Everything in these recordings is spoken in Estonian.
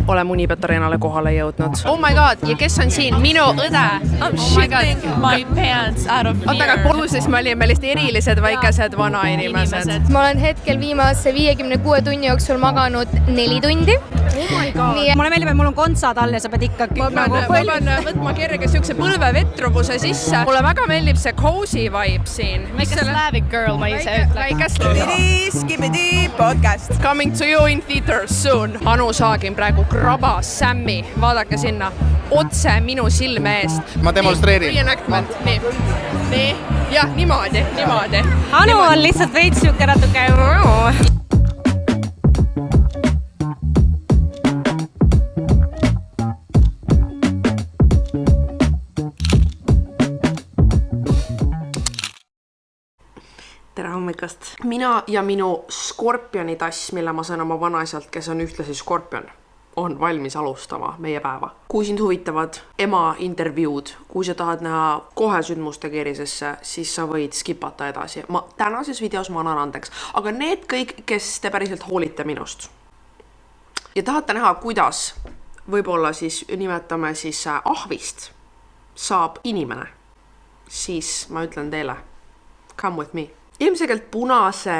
oleme Unibet-areenale kohale jõudnud. Oh my god, ja kes on siin? Minu õde. I'm shitting my pants out of fear. Oota, aga poluses me olime lihtsalt erilised väikesed vanainimesed. Ma olen hetkel viimase 56 tunni jooksul maganud 4 tundi. Oh my god. Mulle meeldib, et mul on kontsad all ja sa pead ikkagi ma pean võtma kerge siukse põlvevetruvuse sisse. Mulle väga meeldib see cozy vibe siin. Like a Slavic girl, ma ise ütleks. Skibidi podcast. Coming to you in theaters soon. Anu Saagin praegu grabas Sammi. Vaadake sinna. Otse minu silme eest. Ma demonstreerin. Reenactment. Nii. Jah, niimoodi. Anu on lihtsalt veits siuke natuke. Tere hommikust. Mina ja minu skorpioni tass, mille ma sain oma vanaisalt, kes on ühtlasi skorpion, on valmis alustama meie päeva. Kui sind huvitavad ema intervjuud, kui sa tahad näha kohe sündmuste keerisesse, siis sa võid skipata edasi. Tänases videos ma annan andeks, aga need kõik, kes te päriselt hoolite minust ja tahate näha, kuidas võib-olla siis nimetame siis ahvist saab inimene, siis ma ütlen teile, come with me. Ilmselgelt punase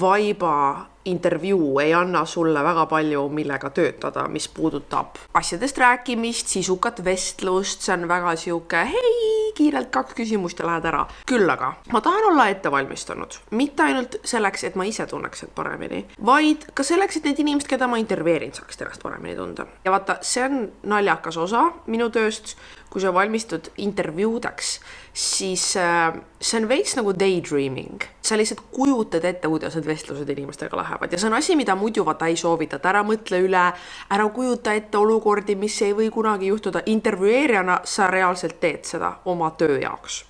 vaiba intervjuu ei anna sulle väga palju millega töötada, mis puudutab asjadest rääkimist, sisukat vestlust, see on väga siuke hei, kiirelt 2 küsimust ja lähed ära. Küll aga ma tahan olla ettevalmistanud, mitte ainult selleks, et ma ise tunneks et paremini, vaid ka selleks, et need inimesed, keda ma intervjeerin, saaks ennast paremini tunda. Ja vaata, see on naljakas osa minu tööst, kui sa valmistud intervjuudeks, siis see on veits nagu daydreaming. Sa lihtsalt kujutad ette, kuidas need vestlused inimestega lähevad. Ja see on asi, mida muidu vaata ei soovita. Ära mõtle üle, ära kujuta ette olukordi, mis ei või kunagi juhtuda. Intervjueerijana sa reaalselt teed seda oma töö jaoks.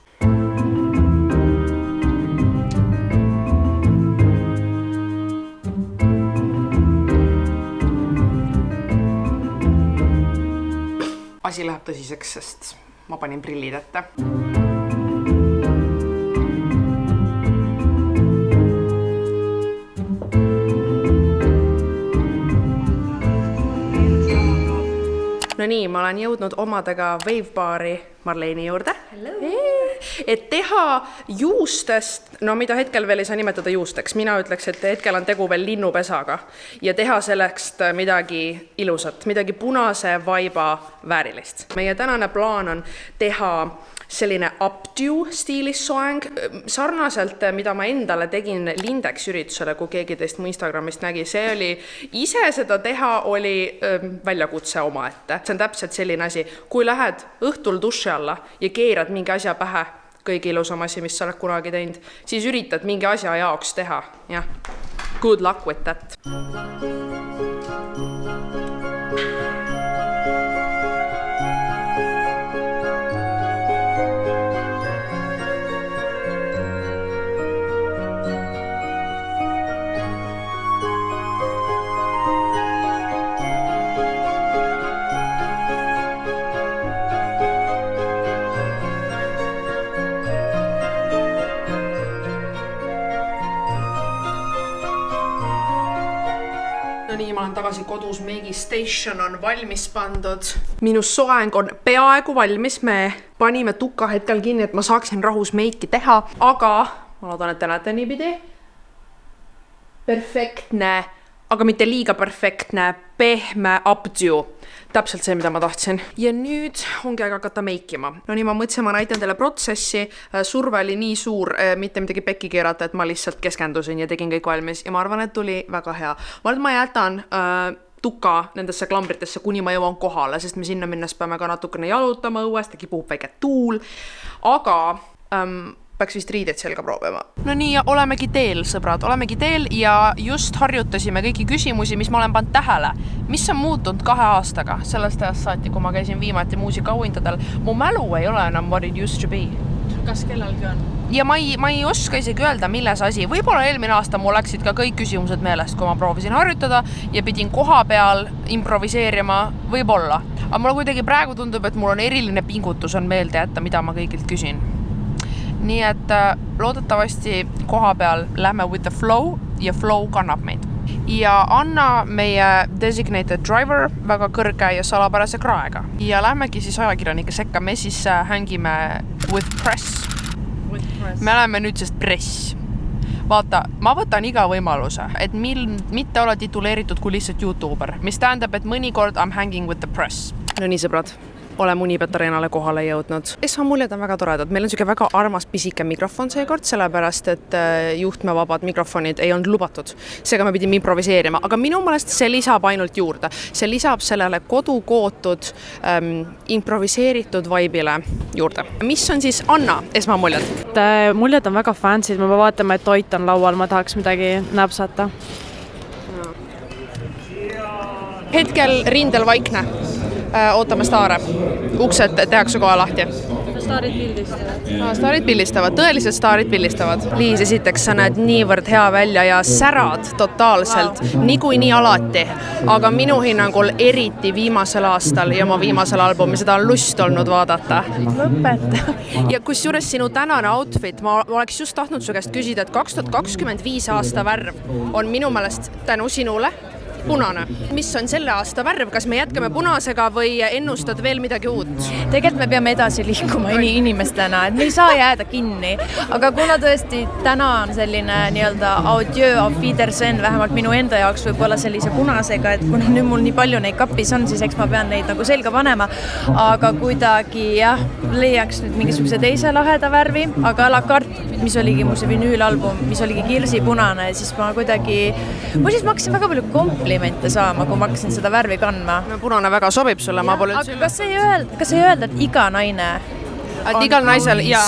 Asi läheb tõsiseks, sest ma panin prillid ette. No nii, ma olen jõudnud omadega Wavebaari Marleeni juurde. Et teha juustest, no mida hetkel veel ei saa nimetada juusteks, mina ütleks, et hetkel on tegu veel linnupesaga ja teha selleks midagi ilusat, midagi punase vaiba väärilist. Meie tänane plaan on teha selline updo stiilis soeng, sarnaselt, mida ma endale tegin Lindex üritusele, kui keegi teist mu Instagramist nägi, see oli, ise seda teha oli väljakutse oma ette. See on täpselt selline asi, kui lähed õhtul duši alla ja keerad mingi asja pähe, kõige ilusam asi, mis sa oled kunagi teinud, siis üritad mingi asja jaoks teha. Ja. Good luck with that. Nii, ma olen tagasi kodus, Meigi Station on valmis pandud. Minu soeng on peaaegu valmis, me panime tuka hetkel kinni, et ma saaksin rahus meiki teha, aga ma loodan, et te näete niipidi. Perfektne, aga mitte liiga perfektne, pehme updo. Täpselt see, mida ma tahtsin. Ja nüüd ongi aega hakata meikima. No nii, ma mõtlesin, ma näitan teile protsessi. Surve oli nii suur, mitte midagi pekki keerata, et ma lihtsalt keskendusin ja tegin kõik valmis. Ja ma arvan, et tuli väga hea. Ma jätan tuka nendesse klambritesse, kuni ma jõuan kohale, sest me sinna minnes peame ka natukene jalutama õues, tegi puhub väike tuul. Aga peaks vist riided selga proovima. No nii, olemegi teel, sõbrad, olemegi teel ja just harjutasime kõiki küsimusi, mis ma olen pannud tähele. Mis on muutunud 2 aastaga sellest ajast saati, kui ma käisin viimati muusikaauhindadel? Mu mälu ei ole enam what it used to be. Kas kellalgi on? Ja ma ei oska isegi öelda, milles asi. Võib-olla eelmine aasta mul läksid ka kõik küsimused meelest, kui ma proovisin harjutada ja pidin koha peal improviseerima, võib-olla. Aga mulle kuidagi praegu tundub, et mul on eriline pingutus on meelde jätta, mida ma kõigilt küsin. Nii et loodetavasti koha peal lähme with the flow ja flow kannab meid. ja Anna meie designated driver väga kõrge ja salapärase kraega. Ja lähmegi siis ajakirjanike sekka, me siis hängime with press. Me oleme nüüdsest press. Vaata, ma võtan iga võimaluse, et mitte olla tituleeritud kui lihtsalt YouTuber, mis tähendab, et mõnikord I'm hanging with the press. No nii sõbrad, oleme Unibet Arenale kohale jõudnud. Esmamuljed on väga toredad. Meil on siuke väga armas pisike mikrofon seekord, sellepärast, et juhtmevabad mikrofonid ei olnud lubatud. Seega me pidime improviseerima, aga minu meelest see lisab ainult juurde. See lisab sellele kodukootud improviseeritud vaibile juurde. Mis on siis Anna esmamuljed? Muljed on väga fansid, ma vaatame, et toit on laual, ma tahaks midagi näpsata. Hetkel rindel vaikne. Ootame staare. Uksed tehakse kohe lahti. Staarid pildistavad. Staarid pildistavad, tõelised staarid pildistavad. Liis, esiteks sa näed niivõrd hea välja ja särad totaalselt, nii alati. Aga minu hinnangul eriti viimasel aastal ja oma viimasel albumi, seda on lust olnud vaadata. Lõpeta. Ja kusjuures sinu tänane outfit, ma oleks just tahtnud su käest küsida, et 2025 aasta värv on minu meelest tänu sinule punane. Mis on selle aasta värv? Kas me jätkame punasega või ennustad veel midagi uut? Tegelikult me peame edasi liikuma inimestena, et me ei saa jääda kinni. Aga kuna tõesti täna on selline nii-öelda audieu auf Wiedersehen, vähemalt minu enda jaoks võib olla sellise punasega, et kuna nüüd mul nii palju neid kapis on, siis eks ma pean neid nagu selga panema. Aga kuidagi jah, leiaks nüüd mingisuguse teise laheda värvi, aga a la carte, mis oligi mu see vinüülalbum, mis oligi kirsipunane, siis ma kuidagi, ma hakkasin väga palju komplimente saama, kui ma hakkasin seda värvi kandma. Punane väga sobib sulle, ma pole üldse. Aga kas ei öelda, et iga naine et igal naisel ja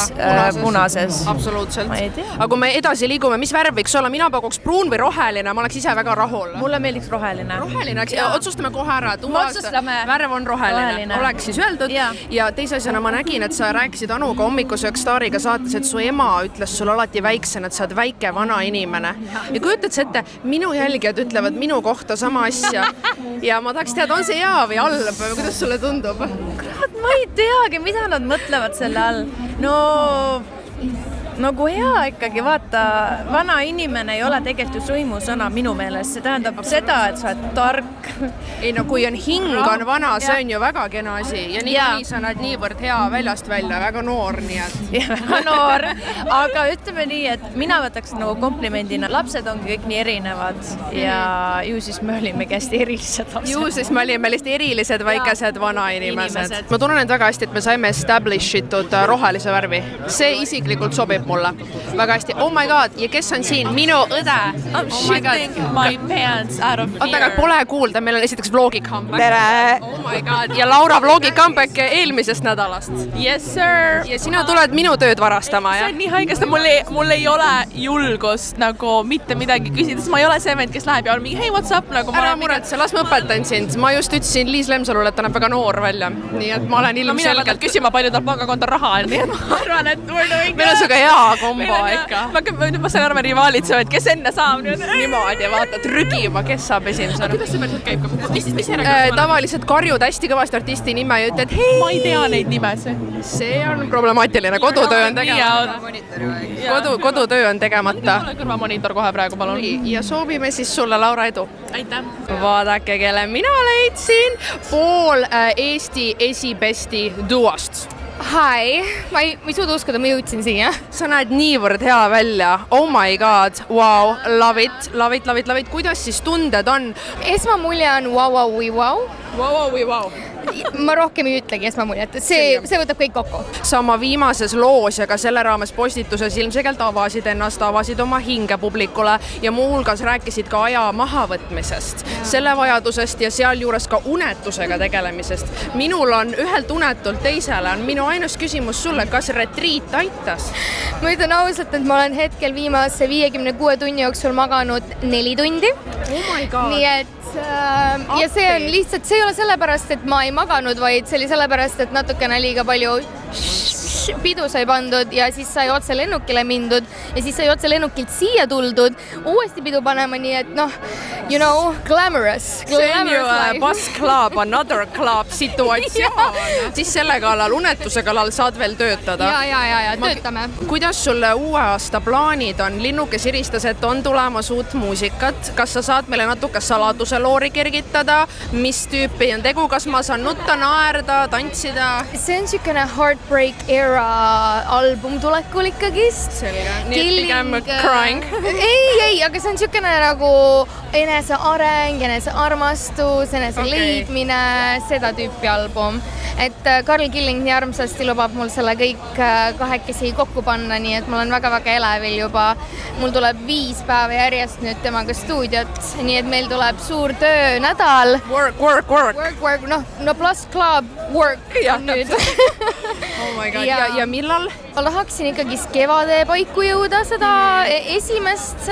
punases. Absoluutselt. Aga kui me edasi liigume, mis värv võiks olla? Mina pakuks pruun või roheline, ma oleks ise väga rahul. Mulle meeldiks roheline. Roheline, otsustame kohe ära, et värv on roheline. Oleks siis öeldud. Ja teise asjana ma nägin, et sa rääkisid Anuga hommikusööks staariga saates, et su ema ütles sul alati väiksena, et sa oled väike vana inimene. Ja kujutad sa ette, minu jälgijad ütlevad minu kohta sama asja. Ja ma tahaks teada, on see hea või halb? Kuidas sulle tundub? Kurat, ma ei teagi, mida nad mõtlevad selle all. No kui hea ikkagi, vaata, vana inimene ei ole tegelikult sõimusõna minu meelest. See tähendab seda, et sa oled tark. Ei no kui on hing on vana, see on ju väga kena asi. Ja nii sa näed niivõrd hea väljast välja, väga noor, nii et. Ja, väga noor. Aga ütleme nii, et mina võtaks nagu komplimendina. Lapsed ongi kõik nii erinevad ja ju siis me olime hästi erilised lapsed. Ju siis me olime lihtsalt erilised väikesed vanainimesed. Ma tunnen end väga hästi, et me saime establishitud rohelise värvi. See isiklikult sobib mulle. Väga hästi. Oh my god, ja kes on siin? Minu õde. I'm shitting my pants out of fear. Aga pole kuulda, meil on esiteks vlogi comeback. Tere! Oh my god, ja Laura vlogi comeback eelmisest nädalast. Yes, sir! Ja sina tuled minu tööd varastama, jah? See on nii haigest, mul ei ole julgust nagu mitte midagi küsida, sest ma ei ole see vend, kes läheb ja on mingi, hey, what's up? Nagu ära muretse, las ma õpetan sind. Ma just ütlesin Liis Lemsalule, et ta näeb väga noor välja. Nii et ma olen ilmselgelt küsima, palju tal pangakonto raha on. Nii et ma arvan, et meil on suga hea kombo ikka. Ma saan arvan rivaalitsevad, kes enne saab. Niimoodi, vaata, trügima, kes saab esimesena. Kuidas see päriselt käib? Mis tavaliselt karjud hästi kõvasti artisti nime ja ütled, hei! Ma ei tea neid nimesi. See on problemaatiline. Kodutöö on tegemata. Kodutöö on tegemata. Ole kõrvamonitor kohe praegu, palun. Ja soovime siis sulle, Laura, edu. Aitäh. Vaadake, kelle mina leidsin. Pool Eesti esibesti duost. Hi, ma ei suuda uskuda, ma jõudsin siia. Sa näed niivõrd hea välja. Oh my god, wow, love it, love it, love it, love it. Kuidas siis tunded on? Esmamulje on wow. Wow. Ma rohkem ei ütlegi esmamuljet, see võtab kõik kokku. Sa oma viimases loos ja ka selle raames postituses ilmselgelt avasid ennast, avasid oma hinge publikule ja muuhulgas rääkisid ka aja mahavõtmisest, selle vajadusest ja sealjuures ka unetusega tegelemisest. Minul on ühelt unetult teisele, on minu ainus küsimus sulle, kas retriit aitas? Ma ütlen ausalt, et ma olen hetkel viimase 56 tunni jooksul maganud 4 tundi. Oh my god. Nii et ja see on lihtsalt, see ei ole sellepärast, et ma ei maganud, vaid see oli sellepärast, et natukene liiga palju pidu sai pandud ja siis sai otse lennukile mindud ja siis sai otse lennukilt siia tuldud, uuesti pidu panema, nii et noh, you know, glamorous life. Bus club, another club situatsioon. Siis selle kallal, unetuse kallal saad veel töötada. Ja, töötame. Kuidas sulle uue aasta plaanid on? Linnuke siristas, et on tulemas uut muusikat. Kas sa saad meile natuke saladuse loori kergitada? Mis tüüpi on tegu? Kas ma saan nutta, naerda, tantsida? See on siukene Heartbreak Era album tulekul ikkagist. Selge. Nii pigem crying. Ei, aga see on siukene nagu eneseareng, enesearmastus, eneseleidmine, seda tüüpi album. Et Karl Killing nii armsasti lubab mul selle kõik kahekesi kokku panna, nii et ma olen väga-väga elevil juba. Mul tuleb 5 päeva järjest nüüd temaga stuudiot, nii et meil tuleb suur töönädal. Work. No plus club, work Ja, nüüd. Oh my god, ja millal? Ma tahaksin ikkagi kevade paiku jõuda seda esimest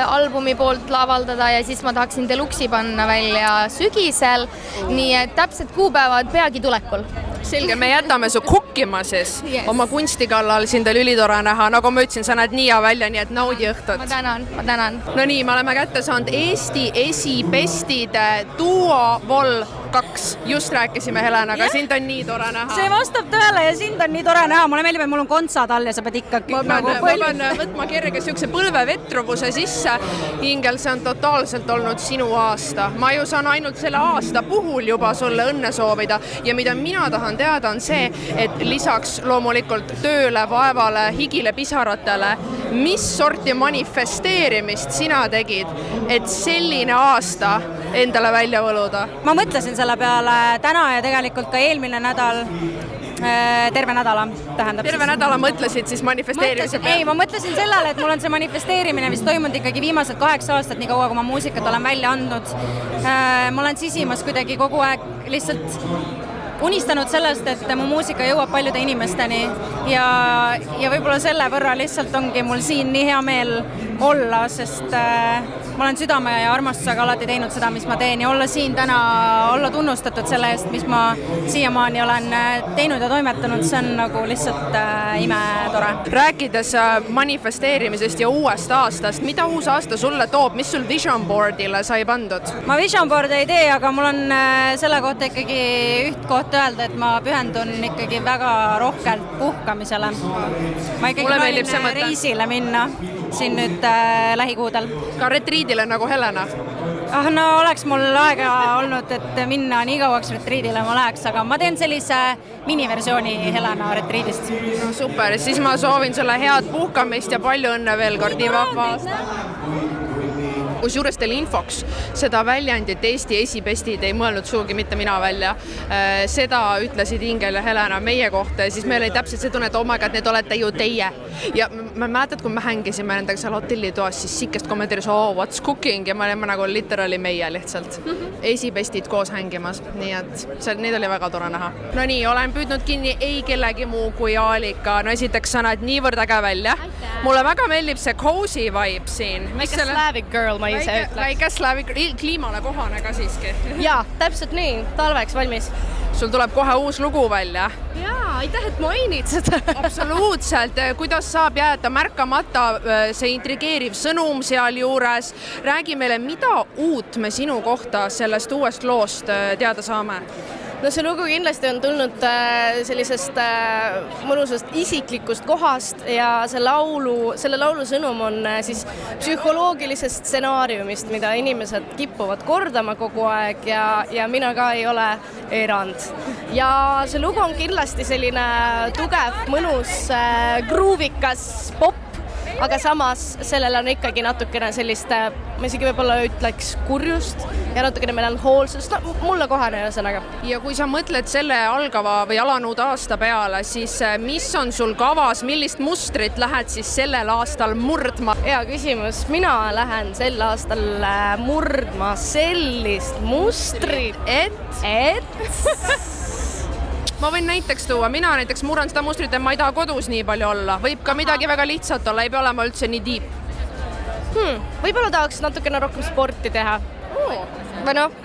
albumi poolt lavaldada ja siis ma tahaksin deluksi panna välja sügisel, nii et täpselt kuupäevad peagi tulekul. Selge, me jätame su kukkima siis Oma kunsti kallal, siin teil ülitore näha, nagu ma ütlesin, sa näed nii hea välja, nii et naudi õhtut. Ma tänan. No nii, me oleme kätte saanud Eesti esibestide duo Vol 2. Just rääkisime Helenaga, sind on nii tore näha. See vastab tõele ja sind on nii tore näha. Mulle meeldib, et mul on kontsad all ja sa pead ikkagi ma pean võtma kerge siukse põlvevetruvuse sisse. Ingel, see on totaalselt olnud sinu aasta. Ma ju saan ainult selle aasta puhul juba sulle õnne soovida ja mida mina tahan teada on see, et lisaks loomulikult tööle, vaevale, higile, pisaratele, mis sorti manifesteerimist sina tegid, et selline aasta endale välja võluda? Ma mõtlesin selle peale täna ja tegelikult ka eelmine nädal, terve nädala tähendab. Terve nädala mõtlesid siis manifesteerimise peale? Ei, ma mõtlesin sellele, et mul on see manifesteerimine vist toimunud ikkagi viimased 8 aastat, nii kaua kui ma muusikat olen välja andnud. Ma olen sisimas kuidagi kogu aeg lihtsalt unistanud sellest, et mu muusika jõuab paljude inimesteni ja võib-olla selle võrra lihtsalt ongi mul siin nii hea meel olla, sest ma olen südame ja armastusega alati teinud seda, mis ma teen ja olla siin täna, olla tunnustatud selle eest, mis ma siiamaani olen teinud ja toimetanud, see on nagu lihtsalt imetore. Rääkides manifesteerimisest ja uuest aastast, mida uus aasta sulle toob, mis sul vision boardile sai pandud? Ma vision board'i ei tee, aga mul on selle kohta ikkagi üht kohta öelda, et ma pühendun ikkagi väga rohkelt puhkamisele. Ma ikkagi planin reisile minna siin nüüd lähikuudel. Ka retriidile nagu Helena? No oleks mul aega olnud, et minna nii kauaks retriidile ma läheks, aga ma teen sellise miniversiooni Helena retriidist. No super, siis ma soovin sulle head puhkamist ja palju õnne veel kord, nii vahva aasta. Kusjuures teil infoks seda väljendit Eesti esibestid ei mõelnud suugi mitte mina välja. Seda ütlesid Ingel ja Helena meie kohta ja siis meil oli täpselt see tunne, et et need olete ju teie. Ja ma mäletad, kui me hängisime nendega seal hotellitoas, siis Sikest kommenteeris, what's cooking ja me oleme nagu literally meie lihtsalt. Esibestid koos hängimas, nii et neid oli väga tore näha. No nii, olen püüdnud kinni ei kellegi muu kui Aalika. No esiteks sa näed niivõrd äge välja. Mulle väga meeldib see cozy vibe siin. Slavic girl, ma ise ütleks. Väike slavic, kliimale kohane ka siiski. Jaa, täpselt nii, talveks valmis. Sul tuleb kohe uus lugu välja. Jaa, aitäh, et mainid seda. Absoluutselt. Kuidas saab jääda märkamata see intrigeeriv sõnum seal juures? Räägi meile, mida uut me sinu kohta sellest uuest loost teada saame? No see lugu kindlasti on tulnud sellisest mõnusast isiklikust kohast ja selle laulu sõnum on siis psühholoogilisest stsenaariumist, mida inimesed kippuvad kordama kogu aeg ja mina ka ei ole erand. Ja see lugu on kindlasti selline tugev, mõnus, gruuvikas pop, aga samas sellel on ikkagi natukene sellist, ma isegi võib-olla ütleks kurjust ja natukene melanhoolsust, mulle kohane ühesõnaga. Ja kui sa mõtled selle algava või alanud aasta peale, siis mis on sul kavas, millist mustrit lähed siis sellel aastal murdma? Hea küsimus, mina lähen sel aastal murdma sellist mustrit, et... Ma võin näiteks tuua, mina näiteks murran seda mustrit, et ma ei taha kodus nii palju olla. Võib ka midagi väga lihtsalt olla, ei pea olema üldse nii deep. Võib-olla tahaks natukene rohkem sporti teha. Või noh,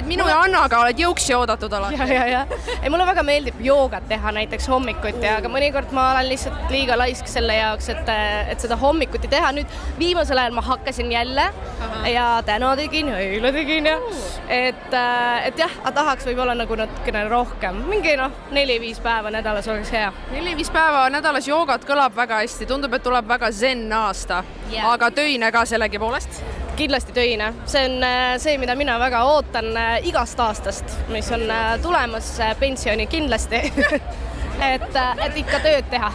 Minu ja Annaga oled jõuksi oodatud alati. Ja. Ei, mulle väga meeldib joogat teha näiteks hommikuti, aga mõnikord ma olen lihtsalt liiga laisk selle jaoks, et seda hommikuti teha. Nüüd viimasel ajal ma hakkasin jälle ja täna tegin, eile tegin ja et jah, tahaks võib-olla nagu natukene rohkem. Mingi 4-5 päeva nädalas oleks hea. 4-5 päeva nädalas joogat kõlab väga hästi. Tundub, et tuleb väga zen aasta. Aga töine ka sellegi poolest? Kindlasti töine. See on see, mida mina väga ootan igast aastast, mis on tulemas pensioni kindlasti, et ikka tööd teha.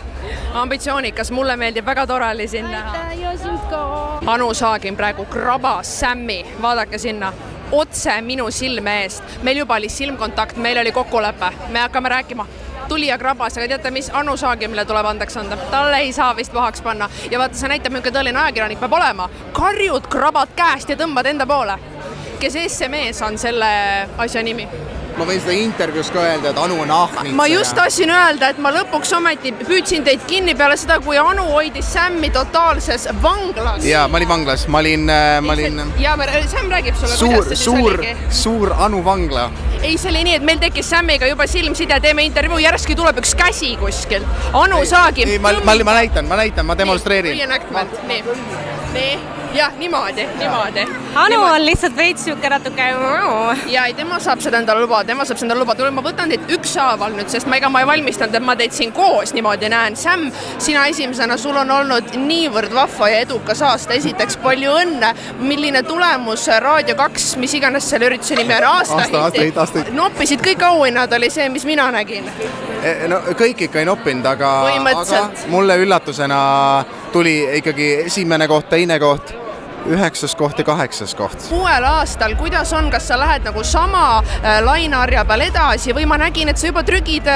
Ambitsioonikas, mulle meeldib, väga tore oli sinna. Aitäh ja sind ka! Anu Saagin praegu krabas Sammi, vaadake sinna, otse minu silme eest. Meil juba oli silmkontakt, meil oli kokkulepe, me hakkame rääkima. Tuli ja krabas, aga teate, mis Anu Saagimile tuleb andeks anda? Talle ei saa vist pahaks panna. Ja vaata, see näitab, milline tõeline ajakirjanik peab olema. Karjud, krabad käest ja tõmbad enda poole. Kes see mees on selle asja nimi? Ma võin seda intervjuus ka öelda, et Anu on ahnitsa. Ma just tahtsin öelda, et ma lõpuks ometi püüdsin teid kinni peale seda, kui Anu hoidis Sammi totaalses vanglas. Jaa, ma olin vanglas. Ma olin... Ja Sam räägib sulle, suur Anu vangla. Ei, see oli nii, et meil tekkis Sammiga juba silmside, teeme intervjuu, järski tuleb üks käsi kuskil. Anu Saagim. Ma näitan, ma demonstreerin. Nii. Jah, niimoodi. Anu on lihtsalt veits siuke natuke... Ja tema saab seda endale lubada. Ma võtan teid ükshaaval nüüd, sest ma ei valmistanud, et ma teid siin koos niimoodi näen. Sam, sina esimesena, sul on olnud niivõrd vahva ja edukas aasta. Esiteks palju õnne. Milline tulemus Raadio 2, mis iganes selle ürituse nimi on aastahitti. Noppisid kõik auhinnad oli see, mis mina nägin. No, kõik ikka ei noppinud, aga mulle üllatusena tuli ikkagi esimene koht, teine koht, 9. koht ja 8. koht. 6 aastal, kuidas on, kas sa lähed nagu sama laineharja peal edasi või ma nägin, et sa juba trügid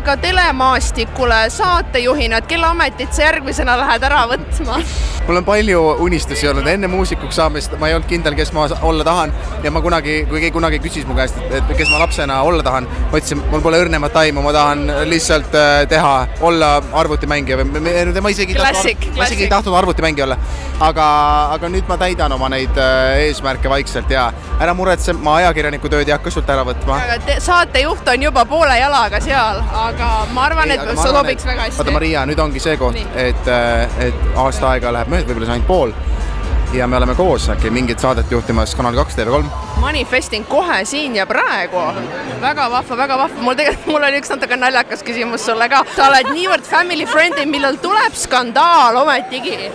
ka telemaastikule saatejuhina, et kelle ametit sa järgmisena lähed ära võtma? Mul on palju unistusi olnud. Enne muusikuks saamist ma ei olnud kindel, kes ma olla tahan ja ma kui keegi kunagi küsis mu käest, et kes ma lapsena olla tahan, ma ütlesin, mul pole õrnemat taimu, ma tahan lihtsalt olla arvutimängija. Ma isegi ei tahtnud arvutimängija olla, aga nüüd ma täidan oma neid eesmärke vaikselt ja ära muretse, ma ajakirjaniku tööd ei hakka sult ära võtma. Saatejuht on juba poole jalaga seal, aga ma arvan, et sa sobiks väga hästi. Vaata Maria, nüüd ongi see koht, et aasta aega läheb mööda, võib-olla see ainult pool ja me oleme koos äkki mingit saadet juhtimas Kanal 2, TV3. Manifesting kohe siin ja praegu. Väga vahva. Mul oli üks natuke naljakas küsimus sulle ka. Sa oled niivõrd family friendly, millal tuleb skandaal ometigi?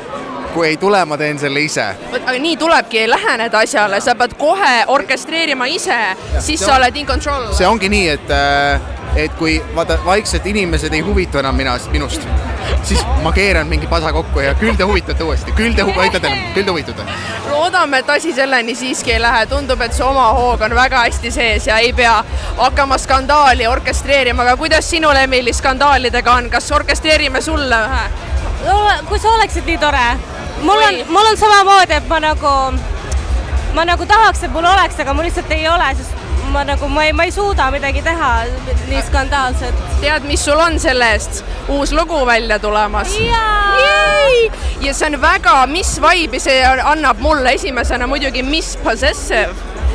Kui ei tule, ma teen selle ise. Aga nii tulebki läheneda asjale, sa pead kohe orkestreerima ise, siis sa oled in control. See ongi nii, et kui vaikselt inimesed ei huvitu enam minust, siis ma keeran mingi pasa kokku ja küll te huvitute uuesti, küll te huvitute. Loodame, et asi selleni siiski ei lähe. Tundub, et see oma hoog on väga hästi sees ja ei pea hakkama skandaali orkestreerima. Aga kuidas sinul, Emili, skandaalidega on? Kas orkestreerime sulle vähe? Kui sa oleksid nii tore. Mul on samamoodi, et ma nagu tahaks, et mul oleks, aga mul lihtsalt ei ole, sest ma ei suuda midagi teha nii skandaalset. Tead, mis sul on selle eest? Uus lugu välja tulemas. Ja see on väga, mis vibe'i see annab mulle esimesena muidugi Miss Possessive.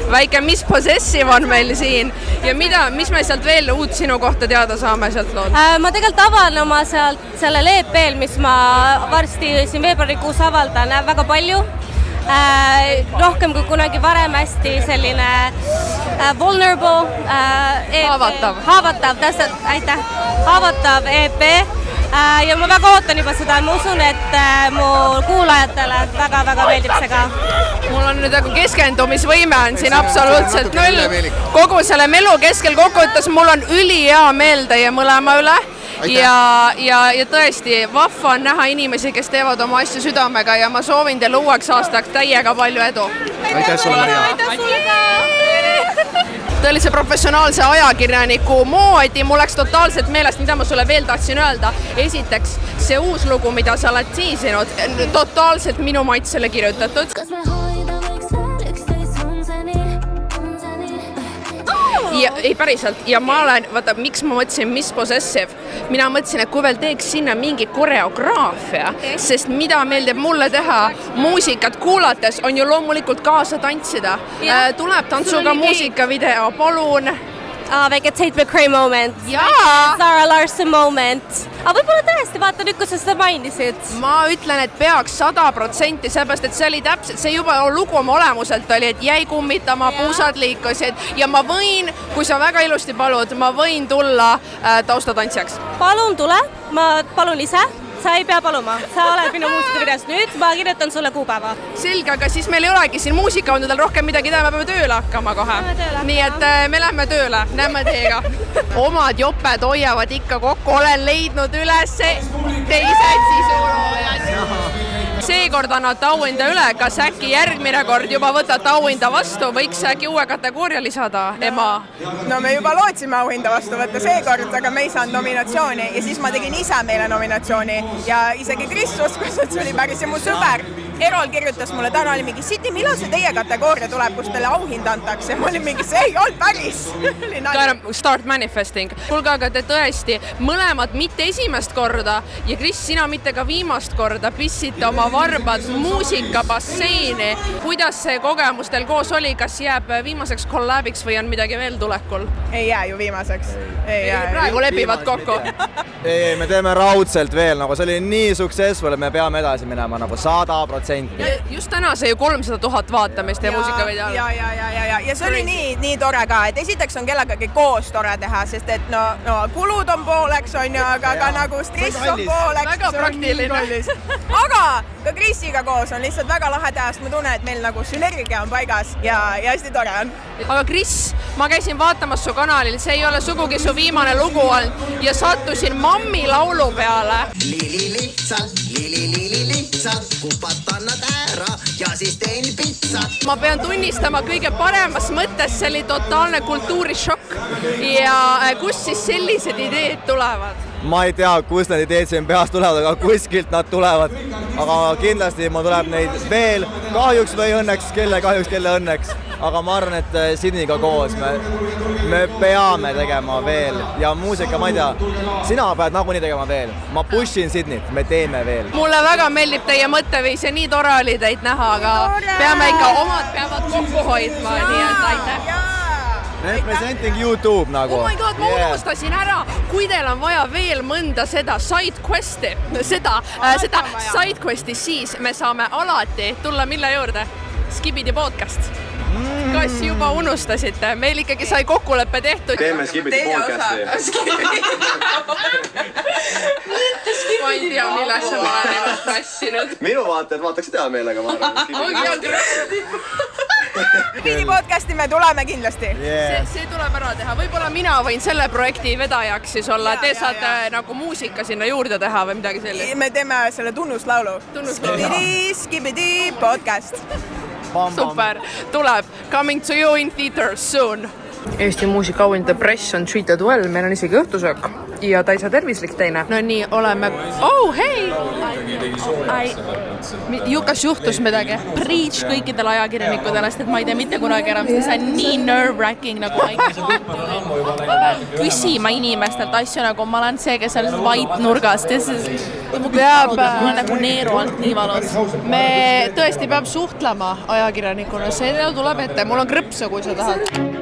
Väike Miss Possessive on meil siin. Ja mis me sealt veel uut sinu kohta teada saame sealt lood? Ma tegelikult avan oma selle EP-l, mis ma varsti siin veebruarikuus avaldan, väga palju. Rohkem kui kunagi varem, hästi selline vulnerable haavatav, täpselt, aitäh, haavatav EP ja ma väga ootan juba seda, ma usun, et mu kuulajatele väga meeldib see ka. Mul on nüüd keskendumisvõime on siin absoluutselt null. Kogu selle melu keskel kokkuvõttes mul on ülihea meel teie mõlema üle. Ja tõesti, vahva on näha inimesi, kes teevad oma asju südamega ja ma soovin teile uueks aastaks täiega palju edu. Aitäh sulle, Maria! Tõelise professionaalse ajakirjaniku moodi mul läks totaalselt meelest, mida ma sulle veel tahtsin öelda. Esiteks, see uus lugu, mida sa oled tiisinud, totaalselt minu maitsele kirjutatud. ja ei päriselt ja ma olen, vaata, miks ma mõtlesin Miss Possessive, mina mõtlesin, et kui veel teeks sinna mingi koreograafia, sest mida meeldib mulle teha muusikat kuulates on ju loomulikult kaasa tantsida. Tuleb tantsuga muusikavideo, palun. Väike Tate McRae moment. Zara Larsson moment. Aga võib-olla tõesti, vaata nüüd, kui sa seda mainisid. Ma ütlen, et peaks 100%, seepärast, et see oli täpselt, see juba lugu oma olemuselt oli, et jäi kummitama, puusad liikusid ja ma võin, kui sa väga ilusti palud, ma võin tulla taustatantsijaks. Palun tule, ma palun ise. Sa ei pea paluma, sa oled minu muusikavideos nüüd, ma kirjutan sulle kuupäeva. Selge, aga siis meil ei olegi siin muusikavandudel rohkem midagi teha, me peame tööle hakkama kohe. Nii et me lähme tööle, näeme teiega. Omad joped hoiavad ikka kokku, olen leidnud üles teised sisuloojad. Seekord annad auhinda üle, kas äkki järgmine kord juba võtad auhinda vastu, võiks äkki uue kategooria lisada, ema? No me juba lootsime auhinda vastu võtta seekord, aga me ei saanud nominatsiooni ja siis ma tegin ise meile nominatsiooni ja isegi Kris uskus, et see oli päris ja mu sõber Erol kirjutas mulle täna oli mingi Siti, millal see teie kategooria tuleb, kus teile auhinda antakse ja ma olin mingi, see ei olnud päris. Start manifesting. Kuulge, aga te tõesti mõlemad mitte esimest korda ja Kris, sina mitte ka viimast korda pissite oma varbad muusikabasseini. Kuidas see kogemus teil koos oli? Kas jääb viimaseks kollabiks või on midagi veel tulekul? Ei jää ju viimaseks. Praegu lepivad kokku. Ei, me teeme raudselt veel, nagu see oli nii successful, et me peame edasi minema nagu 100%. Just täna see ju 300 000 vaatamist ja muusikavideol. Ja see oli nii tore ka, et esiteks on kellegagi koos tore teha, sest et no kulud on pooleks, on ju, aga nagu stress on pooleks. Väga praktiline. Aga ka Krisiga koos on lihtsalt väga lahe teha, sest ma tunnen, et meil nagu sünergia on paigas ja hästi tore on. Aga Kris, ma käisin vaatamas su kanalil, see ei ole sugugi su viimane lugu olnud ja sattusin Mammi laulu peale. Lihtsalt, kupat annad ära ja siis teen pitsat. Ma pean tunnistama kõige paremas mõttes, see oli totaalne kultuurishokk ja kus siis sellised ideed tulevad? Ma ei tea, kus need ideed siin peas tulevad, aga kuskilt nad tulevad. Aga kindlasti ma tuleb neid veel kahjuks või õnneks, kelle õnneks. Aga ma arvan, et Sydneyga koos me peame tegema veel ja muusika, ma ei tea, sina pead nagunii tegema veel. Ma pushin Sydneyt, me teeme veel. Mulle väga meeldib teie mõtteviis ja nii tore oli teid näha, aga peame ikka omad peavad kokku hoidma, nii et aitäh. Representing YouTube nagu. Oh my god, ma unustasin ära, kui teil on vaja veel mõnda seda sidequesti, seda sidequesti, siis me saame alati tulla mille juurde? Skibidi podcast. Kas juba unustasite? Meil ikkagi sai kokkuleppe tehtud. Teeme Skibidi podcasti. Ma ei tea, millesse ma olen ennast mässinud. Minu vaatajad vaataksid hea meelega, ma arvan. Skibidi podcasti me tuleme kindlasti. See tuleb ära teha. Võib-olla mina võin selle projekti vedajaks siis olla. Te saate nagu muusika sinna juurde teha või midagi sellist. Me teeme selle tunnuslaulu. Skibidi podcast. Super, tuleb. Coming to you in theaters soon. Eesti muusikaauhindade press on treated well, meil on isegi õhtusöök ja täitsa tervislik teine. No nii, oleme... Oh, hei! Kas juhtus midagi? Preach kõikidele ajakirjanikudele, sest et ma ei tea mitte kunagi enam, sest see on nii nerve-wracking nagu küsima inimestelt asju, nagu ma olen see, kes on vait nurgast ja siis peab nagu neeru alt nii valus. Me tõesti peab suhtlema ajakirjanikuna, see tuleb ette, mul on krõpsu, kui sa tahad.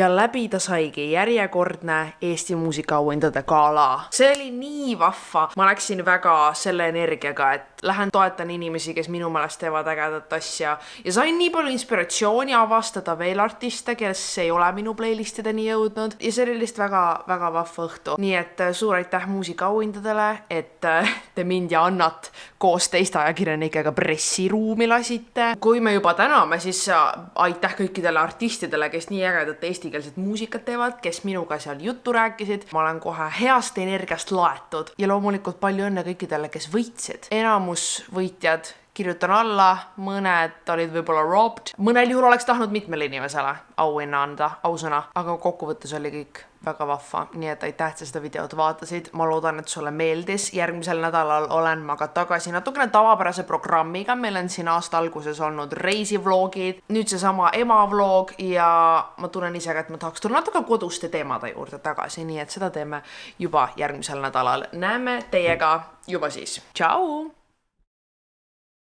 ja läbi ta saigi järjekordne Eesti muusikaauhindade gala. See oli nii vahva. Ma läksin väga selle energiaga, et lähen toetan inimesi, kes minu meelest teevad ägedat asja ja sain nii palju inspiratsiooni avastada veel artiste, kes ei ole minu playlistideni jõudnud ja see oli lihtsalt väga vahva õhtu. Nii et suur aitäh muusikaauhindadele, et te mind ja Annat koos teiste ajakirjanikega pressiruumi lasite. Kui me juba täname, siis aitäh kõikidele artistidele, kes nii ägedat eestikeelset muusikat teevad, kes minuga seal juttu rääkisid. Ma olen kohe heast energiast laetud ja loomulikult palju õnne kõikidele, kes võitsid. Enamus võitjad kirjutan alla, mõned olid võib-olla robbed. Mõnel juhul oleks tahtnud mitmele inimesele auhinna anda, ausõna, aga kokkuvõttes oli kõik väga vahva. Nii et aitäh, et seda videot vaatasid. Ma loodan, et sulle meeldis. Järgmisel nädalal olen ma ka tagasi natukene tavapärase programmiga. Meil on siin aasta alguses olnud reisivlogid, nüüd seesama emavlog ja ma tunnen ise, et ma tahaks tulla natuke koduste teemade juurde tagasi, nii et seda teeme juba järgmisel nädalal. Näeme teiega juba siis. Tšau!